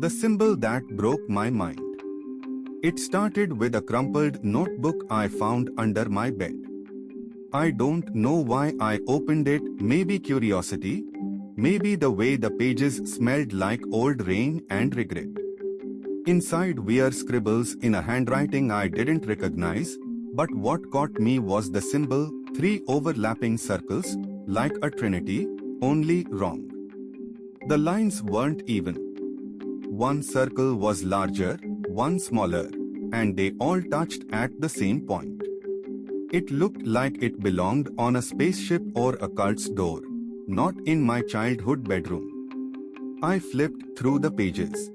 The symbol that broke my mind. It started with a crumpled notebook I found under my bed. I don't know why I opened it, maybe curiosity, maybe the way the pages smelled like old rain and regret. Inside were scribbles in a handwriting I didn't recognize, but what caught me was the symbol, 3 overlapping circles, like a trinity, only wrong. The lines weren't even. One circle was larger, one smaller, and they all touched at the same point. It looked like it belonged on a spaceship or a cult's door, not in my childhood bedroom. I flipped through the pages.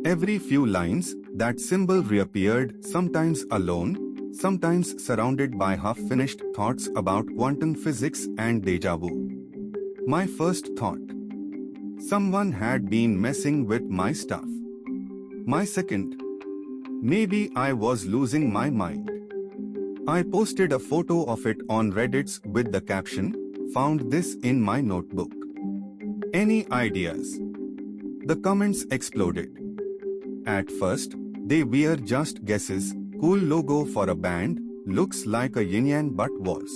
Every few lines, that symbol reappeared, sometimes alone, sometimes surrounded by half-finished thoughts about quantum physics and deja vu. My first thought: someone had been messing with my stuff. My second: maybe I was losing my mind. I posted a photo of it on Reddit with the caption, "Found this in my notebook. Any ideas?" The comments exploded. At first, they were just guesses, cool logo for a band, looks like a yin-yang but was.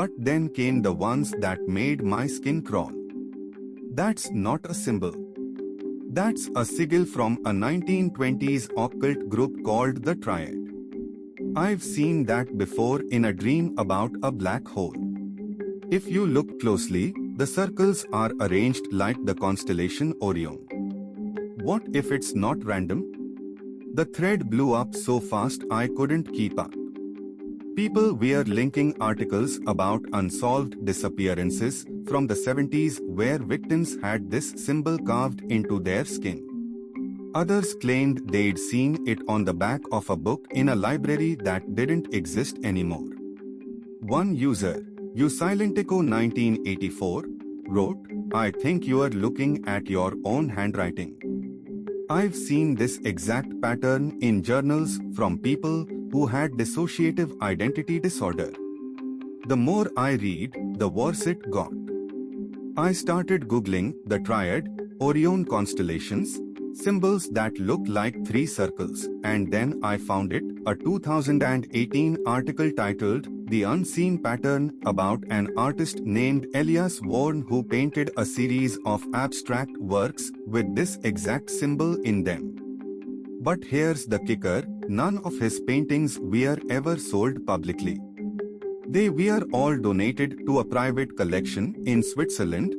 But then came the ones that made my skin crawl. That's not a symbol. That's a sigil from a 1920s occult group called the Triad. I've seen that before in a dream about a black hole. If you look closely, the circles are arranged like the constellation Orion. What if it's not random? The thread blew up so fast I couldn't keep up. People were linking articles about unsolved disappearances from the 70s where victims had this symbol carved into their skin. Others claimed they'd seen it on the back of a book in a library that didn't exist anymore. One user, usilentico1984, wrote, "I think you are looking at your own handwriting." I've seen this exact pattern in journals from people who had dissociative identity disorder. The more I read, the worse it got. I started Googling the Triad, Orion constellations, symbols that look like 3 circles, and then I found it, a 2018 article titled "The Unseen Pattern" about an artist named Elias Warren who painted a series of abstract works with this exact symbol in them. But here's the kicker, none of his paintings were ever sold publicly. They were all donated to a private collection in Switzerland,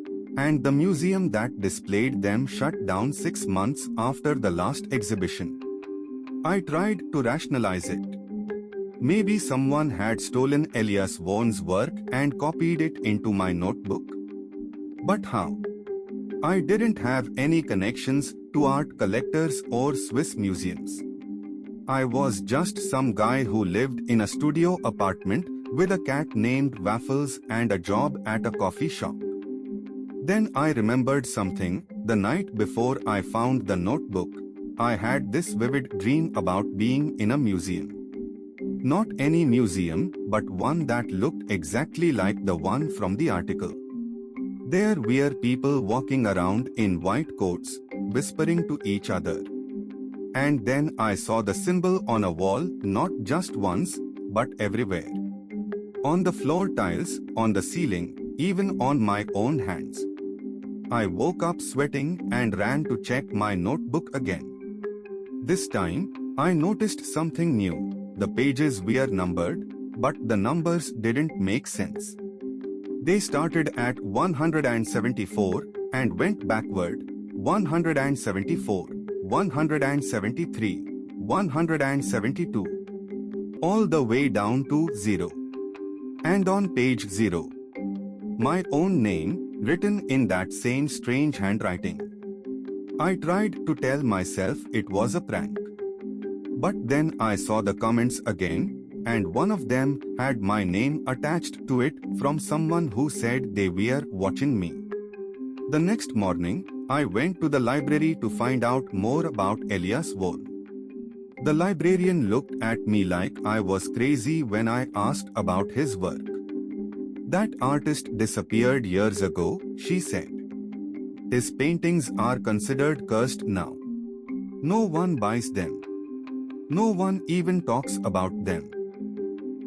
and the museum that displayed them shut down 6 months after the last exhibition. I tried to rationalize it. Maybe someone had stolen Elias Warren's work and copied it into my notebook. But how? I didn't have any connections to art collectors or Swiss museums. I was just some guy who lived in a studio apartment with a cat named Waffles and a job at a coffee shop. Then I remembered something. The night before I found the notebook, I had this vivid dream about being in a museum. Not any museum, but one that looked exactly like the one from the article. There were people walking around in white coats, whispering to each other. And then I saw the symbol on a wall, not just once, but everywhere. On the floor tiles, on the ceiling, even on my own hands. I woke up sweating and ran to check my notebook again. This time, I noticed something new. The pages were numbered, but the numbers didn't make sense. They started at 174 and went backward, 174, 173, 172, all the way down to 0. And on page 0, my own name, written in that same strange handwriting. I tried to tell myself it was a prank. But then I saw the comments again, and one of them had my name attached to it from someone who said they were watching me. The next morning, I went to the library to find out more about Elias Warren. The librarian looked at me like I was crazy when I asked about his work. "That artist disappeared years ago," she said. his paintings are considered cursed now. No one buys them. No one even talks about them.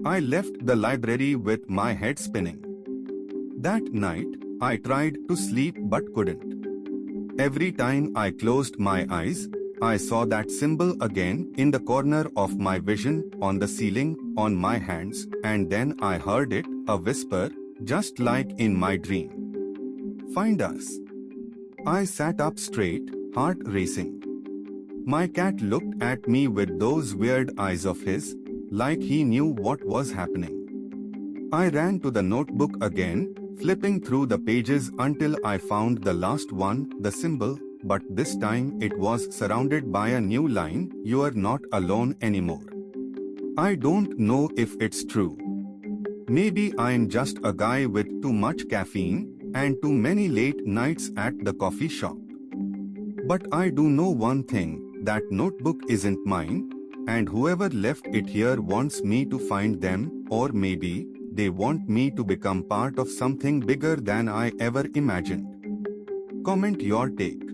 I left the library with my head spinning. That night, I tried to sleep but couldn't. Every time I closed my eyes, I saw that symbol again in the corner of my vision, on the ceiling, on my hands, and then I heard it, a whisper, just like in my dream. Find us. I sat up straight, heart racing. My cat looked at me with those weird eyes of his, like he knew what was happening. I ran to the notebook again, flipping through the pages until I found the last one, the symbol, but this time it was surrounded by a new line, "You are not alone anymore." I don't know if it's true. Maybe I'm just a guy with too much caffeine and too many late nights at the coffee shop. But I do know one thing, that notebook isn't mine, and whoever left it here wants me to find them, or maybe they want me to become part of something bigger than I ever imagined. Comment your take.